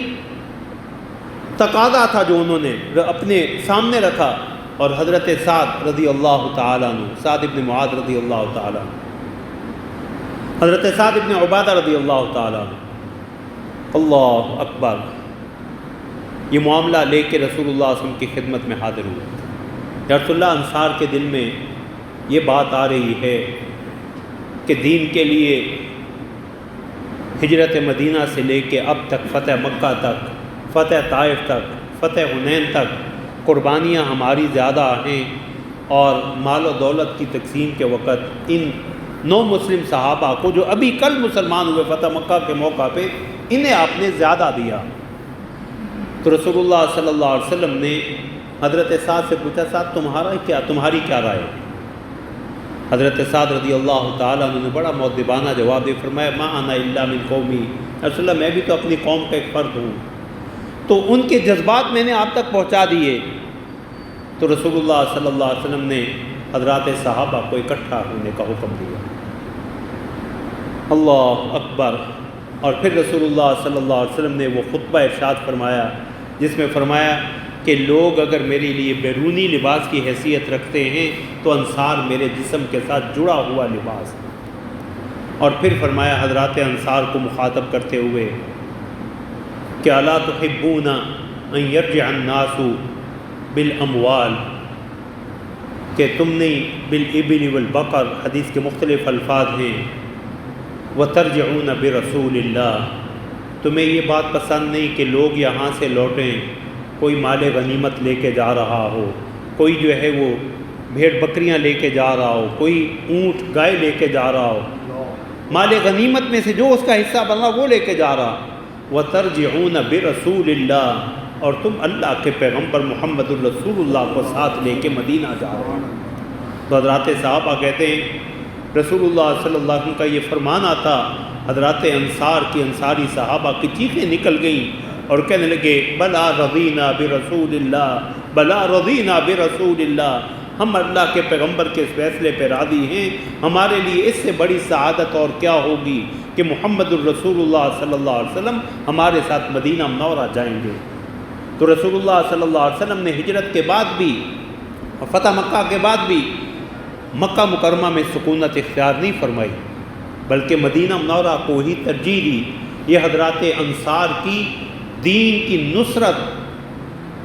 تقاضا تھا جو انہوں نے اپنے سامنے رکھا، اور حضرت سعد رضی اللہ تعالیٰ عنہ، سعد ابن معاذ رضی اللہ تعالیٰ عنہ، حضرت سعد ابن عبادہ رضی اللہ تعالیٰ عنہ، اللہ اکبر، یہ معاملہ لے کے رسول اللہ صلی اللہ علیہ وسلم کی خدمت میں حاضر ہوئے۔ یا رسول اللہ، انصار کے دل میں یہ بات آ رہی ہے کہ دین کے لیے ہجرت مدینہ سے لے کے اب تک، فتح مکہ تک، فتح طائف تک، فتح حنین تک قربانیاں ہماری زیادہ ہیں، اور مال و دولت کی تقسیم کے وقت ان 9 مسلم صحابہ کو جو ابھی کل مسلمان ہوئے فتح مکہ کے موقع پہ، انہیں آپ نے زیادہ دیا۔ تو رسول اللہ صلی اللہ علیہ وسلم نے حضرت سعد سے پوچھا، سعد تمہاری کیا رائے؟ حضرت سعد رضی اللہ تعالیٰ عنہ نے بڑا مؤدبانہ جواب دے، فرمایا ما انا الا من قومی، رسول اللہ میں بھی تو اپنی قوم کا ایک فرد ہوں، تو ان کے جذبات میں نے آپ تک پہنچا دیے۔ تو رسول اللہ صلی اللہ علیہ وسلم نے حضرات صحابہ کو اکٹھا ہونے کا حکم دیا۔ اللہ اکبر۔ اور پھر رسول اللہ صلی اللہ علیہ وسلم نے وہ خطبہ ارشاد فرمایا جس میں فرمایا کہ لوگ اگر میرے لیے بیرونی لباس کی حیثیت رکھتے ہیں تو انصار میرے جسم کے ساتھ جڑا ہوا لباس ہے۔ اور پھر فرمایا حضرات انصار کو مخاطب کرتے ہوئے کہ الا تحبون ان یرجع الناس بالاموال، کہ تم نے بالابل والبقر، حدیث کے مختلف الفاظ ہیں، وترجعون برسول اللہ، تمہیں یہ بات پسند نہیں کہ لوگ یہاں سے لوٹیں، کوئی مال غنیمت لے کے جا رہا ہو، کوئی جو ہے وہ بھیڑ بکریاں لے کے جا رہا ہو، کوئی اونٹ گائے لے کے جا رہا ہو، مال غنیمت میں سے جو اس کا حصہ بنا وہ لے کے جا رہا، وترجعون برسول اللہ، اور تم اللہ کے پیغمبر محمد الرسول اللہ کو ساتھ لے کے مدینہ جا رہے ہیں۔ تو حضرات صحابہ کہتے ہیں رسول اللہ صلی اللہ علیہ وسلم کا یہ فرمان آتا، حضرات انصار کی، انصاری صحابہ کی چیخیں نکل گئیں اور کہنے لگے بلا رضینا برسول اللہ، بلا رضینا برسول اللہ، ہم اللہ کے پیغمبر کے اس فیصلے پہ راضی ہیں، ہمارے لیے اس سے بڑی سعادت اور کیا ہوگی کہ محمد الرسول اللہ صلی اللہ علیہ وسلم ہمارے ساتھ مدینہ منورہ جائیں گے۔ تو رسول اللہ صلی اللہ علیہ وسلم نے ہجرت کے بعد بھی، فتح مکہ کے بعد بھی مکہ مکرمہ میں سکونت اختیار نہیں فرمائی، بلکہ مدینہ منورہ کو ہی ترجیح دی۔ یہ حضرات انصار کی دین کی نصرت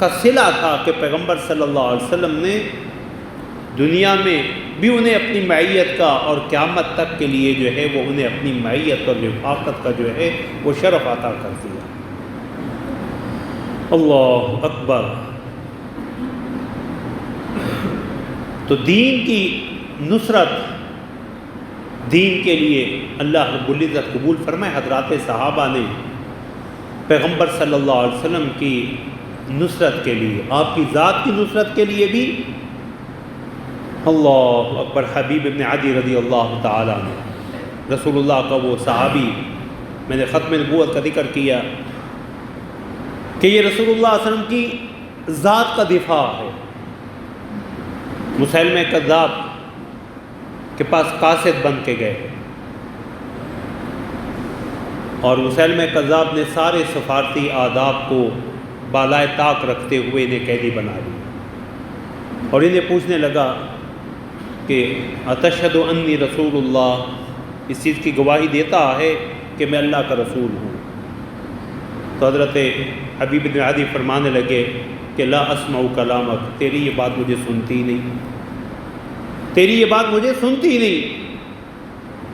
کا صلہ تھا کہ پیغمبر صلی اللہ علیہ وسلم نے دنیا میں بھی انہیں اپنی معیت کا اور قیامت تک کے لیے جو ہے وہ انہیں اپنی معیت اور رفاقت کا جو ہے وہ شرف عطا کر دیا۔ اللہ اکبر۔ تو دین کی نصرت، دین کے لیے اللہ رب العزت قبول فرمائے۔ حضرات صحابہ نے پیغمبر صلی اللہ علیہ وسلم کی نصرت کے لیے، آپ کی ذات کی نصرت کے لیے بھی، اللہ اکبر، حبیب ابن عدی رضی اللہ تعالیٰ عنہ، رسول اللہ کا وہ صحابی، میں نے ختم نبوت کا ذکر کیا کہ یہ رسول اللہ صلی اللہ علیہ وسلم کی ذات کا دفاع ہے۔ مسیلمہ کذاب کے پاس قاصد بن کے گئے اور مسیلمہ کذاب نے سارے سفارتی آداب کو بالائے طاق رکھتے ہوئے انہیں قیدی بنا لیا اور انہیں پوچھنے لگا کہ اتشہد انی رسول اللہ، اس چیز کی گواہی دیتا ہے کہ میں اللہ کا رسول ہوں؟ تو حضرت حبیب بن عدی فرمانے لگے کہ لا اسمع کلامک، تیری یہ بات مجھے سنتی نہیں، تیری یہ بات مجھے سنتی نہیں۔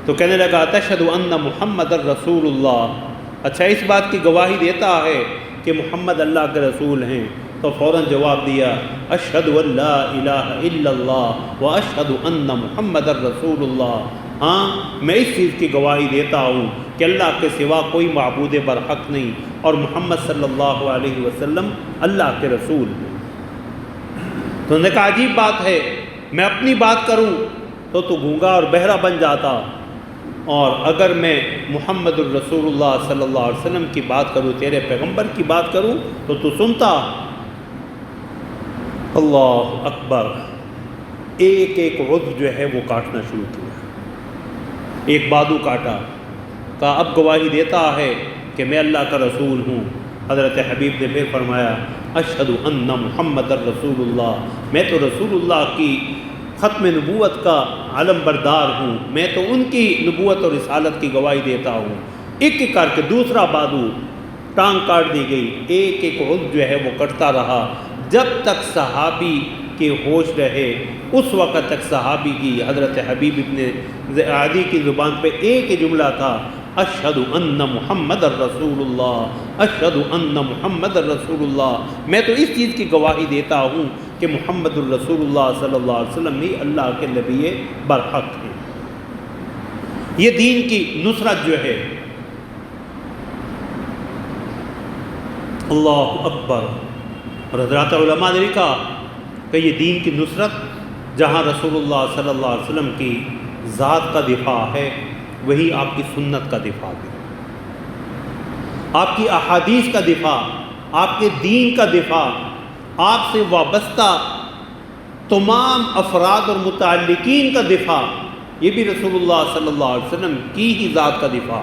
تو کہنے لگا تشہد ان محمد الرسول اللہ، اچھا اس بات کی گواہی دیتا ہے کہ محمد اللہ کے رسول ہیں؟ تو فوراً جواب دیا اشہد ان لا الہ الا اللہ و اشہد ان محمد الرسول اللہ، ہاں میں اس چیز کی گواہی دیتا ہوں کہ اللہ کے سوا کوئی معبود برحق نہیں اور محمد صلی اللہ علیہ وسلم اللہ کے رسول ہیں۔ تو انہوں نے کہا عجیب بات ہے، میں اپنی بات کروں تو گونگا اور بہرا بن جاتا، اور اگر میں محمد الرسول اللہ صلی اللہ علیہ وسلم کی بات کروں، تیرے پیغمبر کی بات کروں تو سنتا۔ اللہ اکبر۔ ایک ایک عضو جو ہے وہ کاٹنا شروع کیا، ایک بادو کاٹا، کہا اب گواہی دیتا ہے کہ میں اللہ کا رسول ہوں۔ حضرت حبیب نے پھر فرمایا اشہد ان محمد الرسول اللہ، میں تو رسول اللہ کی ختم نبوت کا علم بردار ہوں، میں تو ان کی نبوت اور رسالت کی گواہی دیتا ہوں۔ ایک ایک کر کے دوسرا بادو ٹانگ کاٹ دی گئی، ایک ایک عضو جو ہے وہ کٹتا رہا جب تک صحابی کے ہوش رہے۔ اس وقت تک صحابی کی حضرت حبیب ابن عدی کی زبان پہ ایک ہی جملہ تھا اشہد ان محمد الرسول اللہ، اشہد ان محمد الرسول اللہ، میں تو اس چیز کی گواہی دیتا ہوں کہ محمد الرسول اللہ صلی اللہ علیہ وسلم ہی اللہ کے نبی برحق ہیں۔ یہ دین کی نصرت جو ہے، اللہ اکبر۔ اور حضرات علماء نے لکھا کہ یہ دین کی نصرت جہاں رسول اللہ صلی اللہ علیہ وسلم کی ذات کا دفاع ہے، وہی آپ کی سنت کا دفاع بھی، آپ کی احادیث کا دفاع، آپ کے دین کا دفاع، آپ سے وابستہ تمام افراد اور متعلقین کا دفاع، یہ بھی رسول اللہ صلی اللہ علیہ وسلم کی ہی ذات کا دفاع۔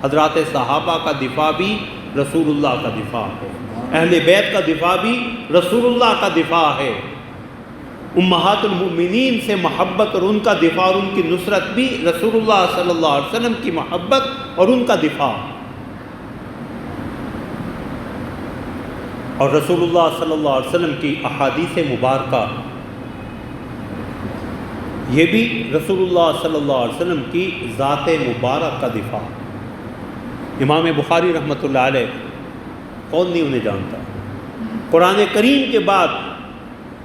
حضرات صحابہ کا دفاع بھی رسول اللہ کا دفاع ہے، اہل بیت کا دفاع بھی رسول اللہ کا دفاع ہے۔ امہات المؤمنین سے محبت اور ان کا دفاع اور ان کی نصرت بھی رسول اللہ صلی اللہ علیہ وسلم کی محبت اور ان کا دفاع، اور رسول اللہ صلی اللہ علیہ وسلم کی احادیث مبارکہ یہ بھی رسول اللہ صلی اللہ علیہ وسلم کی ذات مبارک کا دفاع۔ امام بخاری رحمۃ اللہ علیہ کون نہیں انہیں جانتا؟ قرآن کریم کے بعد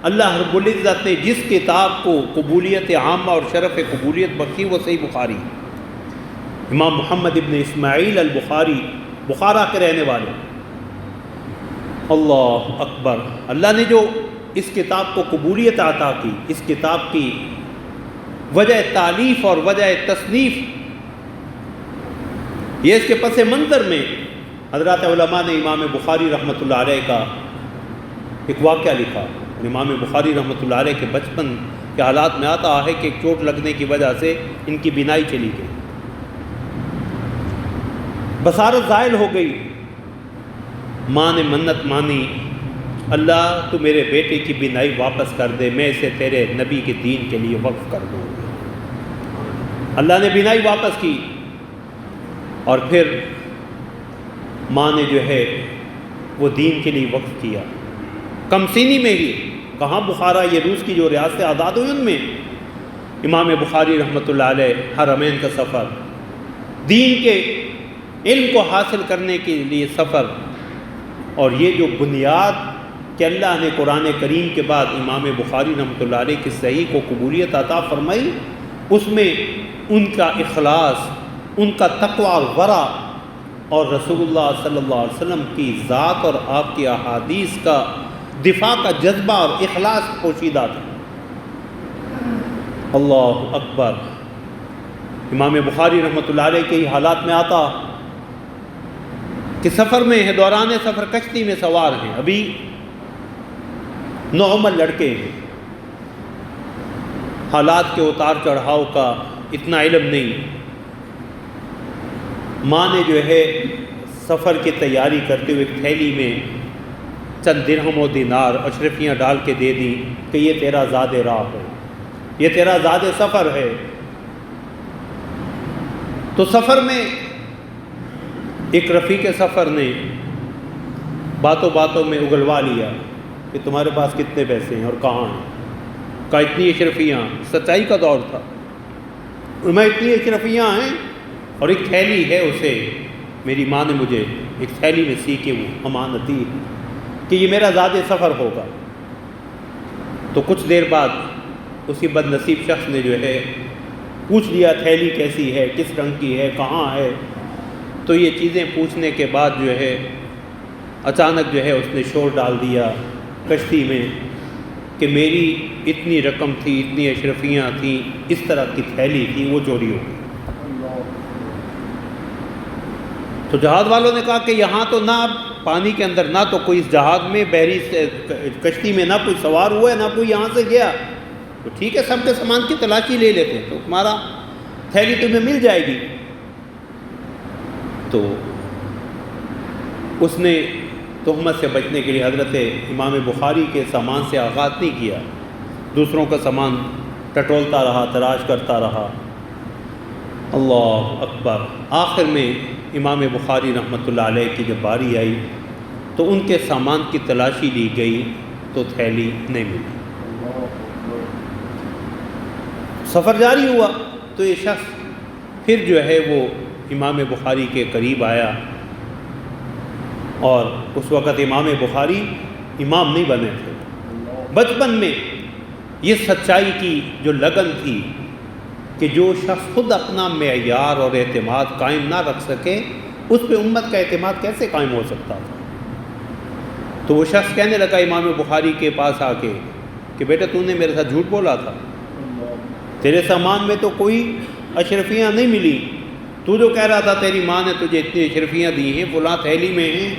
اللہ رب العزت نے جس کتاب کو قبولیت عامہ اور شرف قبولیت بخشی وہ صحیح بخاری، امام محمد ابن اسماعیل البخاری، بخارا کے رہنے والے۔ اللہ اکبر! اللہ نے جو اس کتاب کو قبولیت عطا کی، اس کتاب کی وجہ تالیف اور وجہ تصنیف، یہ اس کے پس منظر میں حضرات علماء نے امام بخاری رحمۃ اللہ علیہ کا ایک واقعہ لکھا۔ امام بخاری رحمۃ اللہ علیہ کے بچپن کے حالات میں آتا ہے کہ ایک چوٹ لگنے کی وجہ سے ان کی بینائی چلی گئی، بصارت زائل ہو گئی۔ ماں نے منت مانی، اللہ تو میرے بیٹے کی بینائی واپس کر دے، میں اسے تیرے نبی کے دین کے لیے وقف کر دوں۔ اللہ نے بینائی واپس کی، اور پھر ماں نے جو ہے وہ دین کے لیے وقف کیا۔ کم سینی میں ہی، کہاں بخارا، یہ روس کی جو ریاستیں آزاد ہوئی ان میں امام بخاری رحمۃ اللہ علیہ حرمین کا سفر، دین کے علم کو حاصل کرنے کے لیے سفر، اور یہ جو بنیاد کہ اللہ نے قرآن کریم کے بعد امام بخاری رحمۃ اللہ علیہ کی صحیح کو قبولیت عطا فرمائی، اس میں ان کا اخلاص، ان کا تقوی اور ورع، اور رسول اللہ صلی اللہ علیہ وسلم کی ذات اور آپ کی احادیث کا دفاع کا جذبہ اور اخلاص پوشیدہ تھا۔ اللہ اکبر! امام بخاری رحمۃ اللہ علیہ کے حالات میں آتا کہ سفر میں ہے، دوران سفر کشتی میں سوار ہیں، ابھی نوعمر لڑکے ہیں، حالات کے اتار چڑھاؤ کا اتنا علم نہیں۔ ماں نے جو ہے سفر کی تیاری کرتے ہوئے ایک تھیلی میں چند درہم و دینار اشرفیاں ڈال کے دے دی کہ یہ تیرا زاد راہ ہے، یہ تیرا زاد سفر ہے۔ تو سفر میں ایک رفیق سفر نے باتوں باتوں میں اگلوا لیا کہ تمہارے پاس کتنے پیسے ہیں اور کہاں ہیں؟ کہا اتنی اشرفیاں، سچائی کا دور تھا، میں اتنی اشرفیاں ہیں اور ایک تھیلی ہے، اسے میری ماں نے مجھے ایک تھیلی میں سی کے وہ امانت دی کہ یہ میرا زاد سفر ہوگا۔ تو کچھ دیر بعد اسی بد نصیب شخص نے جو ہے پوچھ لیا تھیلی کیسی ہے، کس رنگ کی ہے، کہاں ہے؟ تو یہ چیزیں پوچھنے کے بعد جو ہے اچانک جو ہے اس نے شور ڈال دیا کشتی میں کہ میری اتنی رقم تھی، اتنی اشرفیاں تھیں، اس طرح کی تھیلی تھی، وہ چوری ہو گئی۔ تو جہاز والوں نے کہا کہ یہاں تو نہ پانی کے اندر، نہ تو کوئی اس جہاز میں بحری کشتی میں نہ کوئی سوار ہوا ہے، نہ کوئی یہاں سے گیا، تو ٹھیک ہے سب کے سامان کی تلاشی لے لیتے تو تمہارا تھیلی تمہیں مل جائے گی۔ تو اس نے تہمت سے بچنے کے لیے حضرت امام بخاری کے سامان سے آغاز نہیں کیا، دوسروں کا سامان ٹٹولتا رہا، تلاش کرتا رہا۔ اللہ اکبر! آخر میں امام بخاری رحمۃ اللہ علیہ کی جب باری آئی تو ان کے سامان کی تلاشی لی گئی تو تھیلی نہیں ملی۔ سفر جاری ہوا تو یہ شخص پھر جو ہے وہ امام بخاری کے قریب آیا، اور اس وقت امام بخاری امام نہیں بنے تھے، بچپن میں یہ سچائی کی جو لگن تھی کہ جو شخص خود اپنا معیار اور اعتماد قائم نہ رکھ سکے اس پہ امت کا اعتماد کیسے قائم ہو سکتا تھا؟ تو وہ شخص کہنے لگا امام بخاری کے پاس آ کے کہ بیٹا تو نے میرے ساتھ جھوٹ بولا تھا، تیرے سامان میں تو کوئی اشرفیاں نہیں ملی، تو جو کہہ رہا تھا تیری ماں نے تجھے اتنی اشرفیاں دی ہیں، فلاں تھیلی میں ہیں۔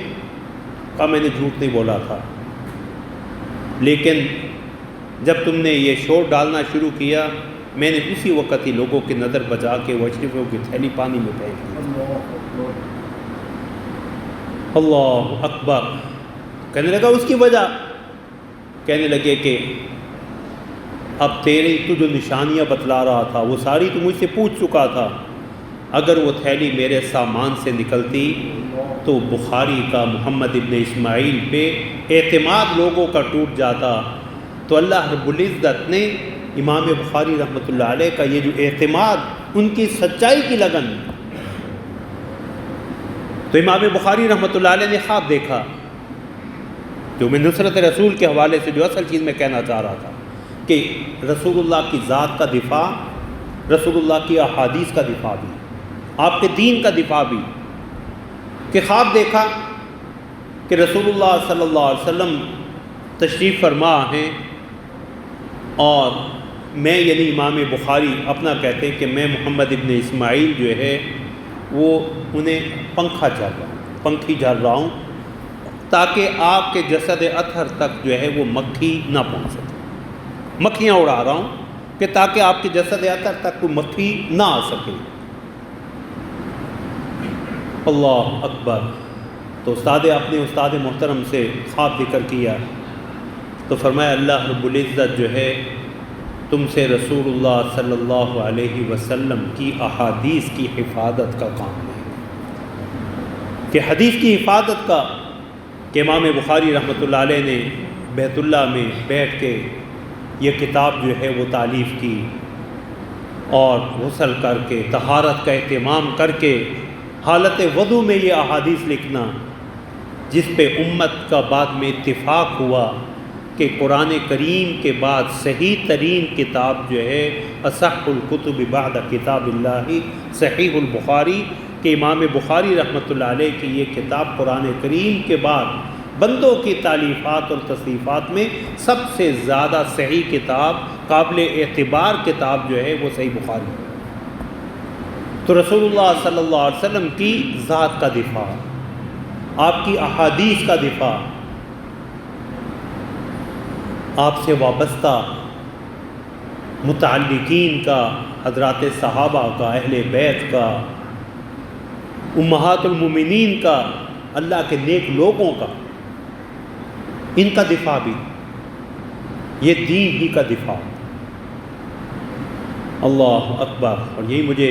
کہا میں نے جھوٹ نہیں بولا تھا، لیکن جب تم نے یہ شور ڈالنا شروع کیا میں نے اسی وقت ہی لوگوں کی نظر بچا کے وہ اشرفیوں کی تھیلی پانی میں پھینک دی۔ اللہ اکبر! کہنے لگا اس کی وجہ، کہنے لگے کہ اب تو جو نشانیاں بتلا رہا تھا وہ ساری تو مجھ سے پوچھ چکا تھا، اگر وہ تھیلی میرے سامان سے نکلتی تو بخاری کا محمد ابن اسماعیل پہ اعتماد لوگوں کا ٹوٹ جاتا۔ تو اللہ رب العزت نے امام بخاری رحمۃ اللہ علیہ کا یہ جو اعتماد، ان کی سچائی کی لگن، تو امام بخاری رحمۃ اللہ علیہ نے خواب دیکھا، جو میں نصرت رسول کے حوالے سے جو اصل چیز میں کہنا چاہ رہا تھا کہ رسول اللہ کی ذات کا دفاع، رسول اللہ کی احادیث کا دفاع بھی، آپ کے دین کا دفاع بھی، کہ خواب دیکھا کہ رسول اللہ صلی اللہ علیہ وسلم تشریف فرما ہیں، اور میں یعنی امام بخاری اپنا کہتے ہیں کہ میں محمد ابن اسماعیل جو ہے وہ انہیں پنکھی جھل رہا ہوں تاکہ آپ کے جسد اطہر تک جو ہے وہ مکھی نہ پہنچ سکے، مکھیاں اڑا رہا ہوں کہ تاکہ آپ کے جسد اطہر تک کوئی مکھی نہ آ سکے۔ اللہ اکبر۔ تو اپنے استاد محترم سے خواب ذکر کیا تو فرمایا اللہ رب العزت جو ہے تم سے رسول اللہ صلی اللہ علیہ وسلم کی احادیث کی حفاظت کا کام ہے، کہ حدیث کی حفاظت کا، کہ امام بخاری رحمۃ اللہ علیہ نے بیت اللہ میں بیٹھ کے یہ کتاب جو ہے وہ تالیف کی، اور غسل کر کے طہارت کا اہتمام کر کے حالت وضو میں یہ احادیث لکھنا، جس پہ امت کا بعد میں اتفاق ہوا کہ قرآن کریم کے بعد صحیح ترین کتاب جو ہے اصح الکتب بعد کتاب اللہ صحیح البخاری، کہ امام بخاری رحمۃ اللہ علیہ کی یہ کتاب قرآن کریم کے بعد بندوں کی تالیفات اور تصنیفات میں سب سے زیادہ صحیح کتاب، قابل اعتبار کتاب جو ہے وہ صحیح بخاری ہے۔ تو رسول اللہ صلی اللہ علیہ وسلم کی ذات کا دفاع، آپ کی احادیث کا دفاع، آپ سے وابستہ متعلقین کا، حضرات صحابہ کا، اہل بیت کا، امہات المومنین کا، اللہ کے نیک لوگوں کا، ان کا دفاع بھی، یہ دین ہی کا دفاع۔ اللہ اکبر۔ اور یہی مجھے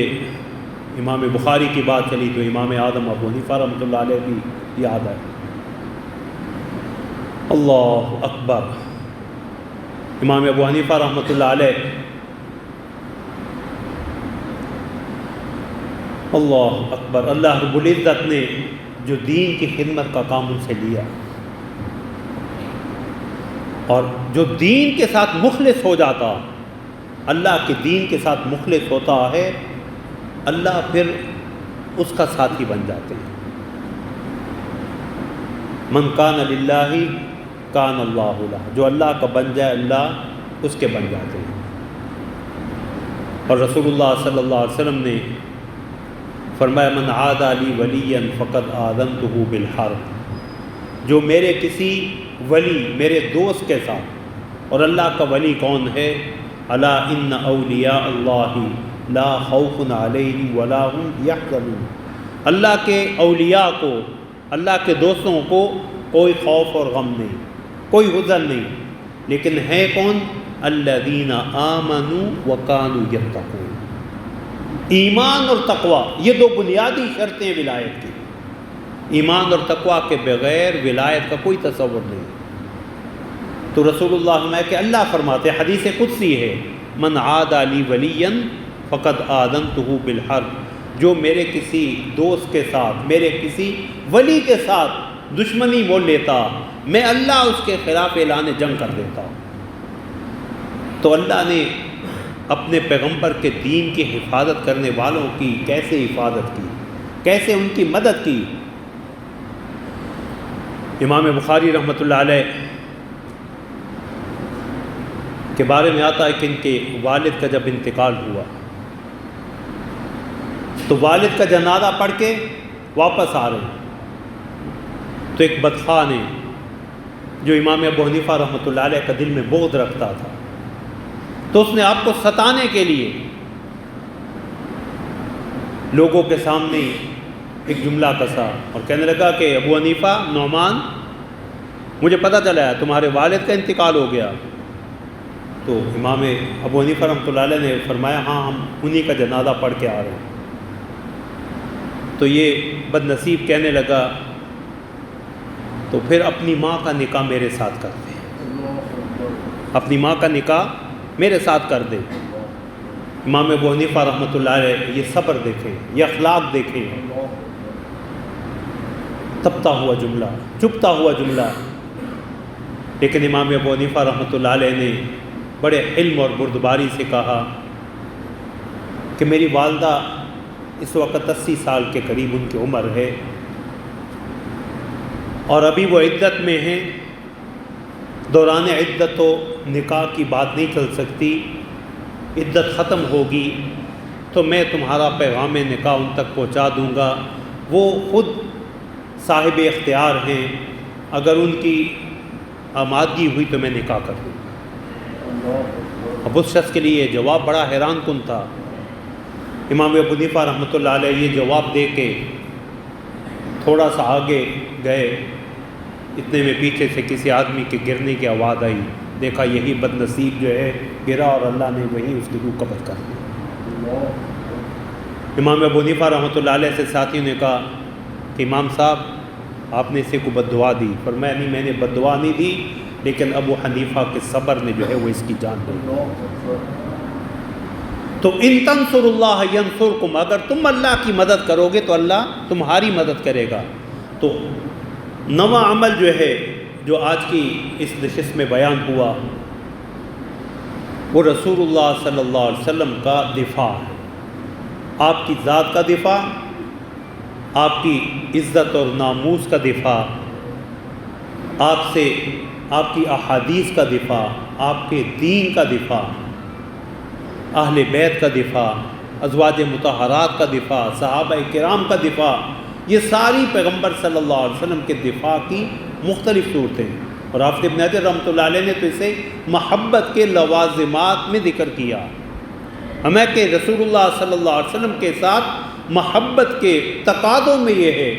امام بخاری کی بات چلی تو امام اعظم ابو حنیفہ رحمۃ اللہ علیہ بھی یاد ہے۔ اللہ اکبر۔ امام ابو حنیفہ رحمۃ اللہ علیہ، اللہ اکبر، اللہ رب العزت نے جو دین کی خدمت کا کام ان سے لیا، اور جو دین کے ساتھ مخلص ہو جاتا، اللہ کے دین کے ساتھ مخلص ہوتا ہے، اللہ پھر اس کا ساتھی بن جاتے ہیں۔ من کان للہ کان اللہ لہ، جو اللہ کا بن جائے اللہ اس کے بن جاتے ہیں۔ اور رسول اللہ صلی اللہ علیہ وسلم نے فرمایا من عادى لی ولیا فقد آذنتہ بالحرب، جو میرے کسی ولی، میرے دوست کے ساتھ، اور اللہ کا ولی کون ہے؟ الا ان اولیاء اللہ لا خوف علیہم ولا هم یحزنون، اللہ کے اولیاء کو، اللہ کے دوستوں کو کوئی خوف اور غم نہیں، کوئی حزن نہیں، لیکن ہے کون؟ الذین آمنوا وکانوا یتقون۔ ایمان اور تقوی یہ دو بنیادی شرطیں ولایت کی، ایمان اور تقوی کے بغیر ولایت کا کوئی تصور نہیں۔ تو رسول اللہ کہ اللہ فرماتے، حدیث قدسی ہے، من عادى لی ولیا فقد آذنتہ بالحرب، جو میرے کسی دوست کے ساتھ، میرے کسی ولی کے ساتھ دشمنی مول لیتا، میں اللہ اس کے خلاف اعلان جنگ کر دیتا۔ تو اللہ نے اپنے پیغمبر کے دین کی حفاظت کرنے والوں کی کیسے حفاظت کی، کیسے ان کی مدد کی۔ امام بخاری رحمۃ اللہ علیہ کے بارے میں آتا ہے کہ ان کے والد کا جب انتقال ہوا تو والد کا جنازہ پڑھ کے واپس آ رہے ہیں، تو ایک بدخواہ نے، جو امام ابو حنیفہ رحمۃ اللہ علیہ کا دل میں بغض رکھتا تھا، تو اس نے آپ کو ستانے کے لیے لوگوں کے سامنے ایک جملہ کسا اور کہنے لگا کہ ابو حنیفہ، نعمان، مجھے پتہ چلا ہے تمہارے والد کا انتقال ہو گیا، تو امام ابو حنیفہ رحمۃ اللہ علیہ نے فرمایا ہاں ہم انہی کا جنازہ پڑھ کے آ رہے ہیں۔ تو یہ بد نصیب کہنے لگا تو پھر اپنی ماں کا نکاح میرے ساتھ کر دے، اپنی ماں کا نکاح میرے ساتھ کر دے۔ امام ابو حنیفہ رحمۃ اللہ علیہ یہ صبر دیکھیں، یہ اخلاق دیکھیں، تبتا ہوا جملہ، چبھتا ہوا جملہ، لیکن امام ابو حنیفہ رحمۃ اللہ علیہ نے بڑے علم اور بردباری سے کہا کہ میری والدہ اس وقت 80 سال کے قریب ان کی عمر ہے اور ابھی وہ عدت میں ہیں، دوران عدت و نکاح کی بات نہیں چل سکتی، عدت ختم ہوگی تو میں تمہارا پیغام نکاح ان تک پہنچا دوں گا، وہ خود صاحب اختیار ہیں، اگر ان کی آمادگی ہوئی تو میں نکاح کر دوں گا۔ اب اس شخص کے لیے یہ جواب بڑا حیران کن تھا۔ امام ابو حنیفہ رحمۃ اللہ علیہ یہ جواب دے کے تھوڑا سا آگے گئے، اتنے میں پیچھے سے کسی آدمی کے گرنے کی آواز آئی، دیکھا یہی بد نصیب جو ہے گرا اور اللہ نے وہیں اس کی روح قبض کر دی۔ امام ابو حنیفہ رحمۃ اللہ علیہ سے ساتھیوں نے کہا کہ امام صاحب آپ نے اسے کو بد دعا دی، فرمایا نہیں میں نے بد دعا نہیں دی، لیکن ابو حنیفہ کے صبر نے جو ہے وہ اس کی جان لی۔ تو ان تنصر اللہ ینصرکم، اگر تم اللہ کی مدد کرو گے تو اللہ تمہاری مدد کرے گا۔ تو نواں عمل جو ہے جو آج کی اس نشست میں بیان ہوا وہ رسول اللہ صلی اللہ علیہ وسلم کا دفاع ہے، آپ کی ذات کا دفاع، آپ کی عزت اور ناموس کا دفاع، آپ سے آپ کی احادیث کا دفاع، آپ کے دین کا دفاع، اہل بیت کا دفاع، ازواج مطہرات کا دفاع، صحابہ کرام کا دفاع، یہ ساری پیغمبر صلی اللہ علیہ وسلم کے دفاع کی مختلف صورتیں، اور حافظ ابن حجر رحمۃ اللہ علیہ نے تو اسے محبت کے لوازمات میں ذکر کیا، ہمیں کہ رسول اللہ صلی اللہ علیہ وسلم کے ساتھ محبت کے تقاضوں میں یہ ہے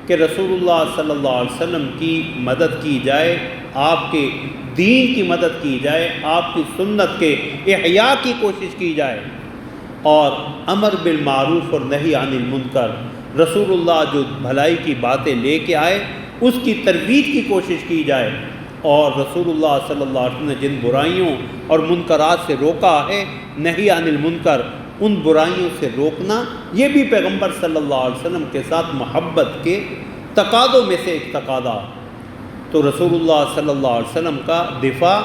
کہ رسول اللہ صلی اللہ علیہ وسلم کی مدد کی جائے، آپ کے دین کی مدد کی جائے، آپ کی سنت کے احیاء کی کوشش کی جائے، اور امر بالمعروف اور نہی عن المنکر، رسول اللہ جو بھلائی کی باتیں لے کے آئے اس کی ترویج کی کوشش کی جائے، اور رسول اللہ صلی اللہ علیہ وسلم نے جن برائیوں اور منکرات سے روکا ہے، نہی عن المنکر، ان برائیوں سے روکنا یہ بھی پیغمبر صلی اللہ علیہ وسلم کے ساتھ محبت کے تقاضوں میں سے ایک تقاضا۔ تو رسول اللہ صلی اللہ علیہ وسلم کا دفاع،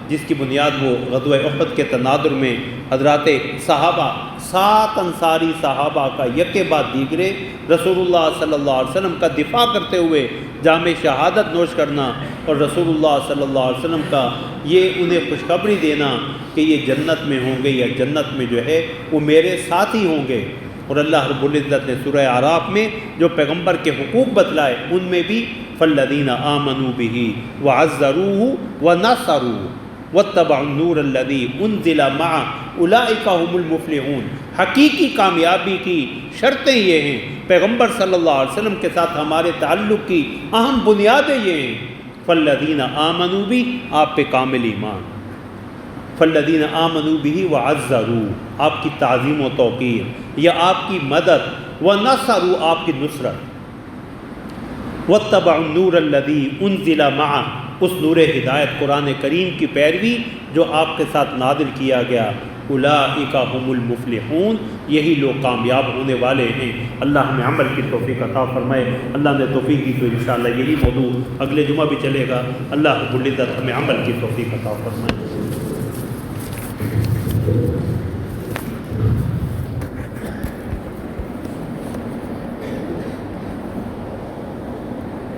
جس کی بنیاد وہ غزوہ احد کے تناظر میں حضرات صحابہ 7 انصاری صحابہ کا یکے بعد دیگرے رسول اللہ صلی اللہ علیہ وسلم کا دفاع کرتے ہوئے جام شہادت نوش کرنا، اور رسول اللہ صلی اللہ علیہ وسلم کا یہ انہیں خوشخبری دینا کہ یہ جنت میں ہوں گے یا جنت میں جو ہے وہ میرے ساتھ ہی ہوں گے۔ اور اللہ رب العزت نے سورہ اعراف میں جو پیغمبر کے حقوق بتلائے ان میں بھی فالذین آمنوا بہ وعزروہ ونصروہ واتبعوا النور الذی انزل معہ اولئک هم المفلحون، حقیقی کامیابی کی شرطیں یہ ہیں، پیغمبر صلی اللہ علیہ وسلم کے ساتھ ہمارے تعلق کی اہم بنیادیں یہ ہیں، فالذین آمنوا بہ، آپ پہ کامل ایمان، فالذین آمنوا بہ وعزروہ، آپ کی تعظیم و توقیر یا آپ کی مدد، ونصروا، آپ کی نصرت، واتبعوا النور الذی انزل معہ، اس نور ہدایت قرآن کریم کی پیروی جو آپ کے ساتھ نازل کیا گیا، اولئک هم المفلحون، یہی لوگ کامیاب ہونے والے ہیں۔ اللہ ہمیں عمل کی توفیق عطا فرمائے۔ اللہ نے توفیق دی تو انشاءاللہ یہی موضوع اگلے جمعہ بھی چلے گا۔ اللہ رب العزت ہمیں عمل کی توفیق عطا فرمائے۔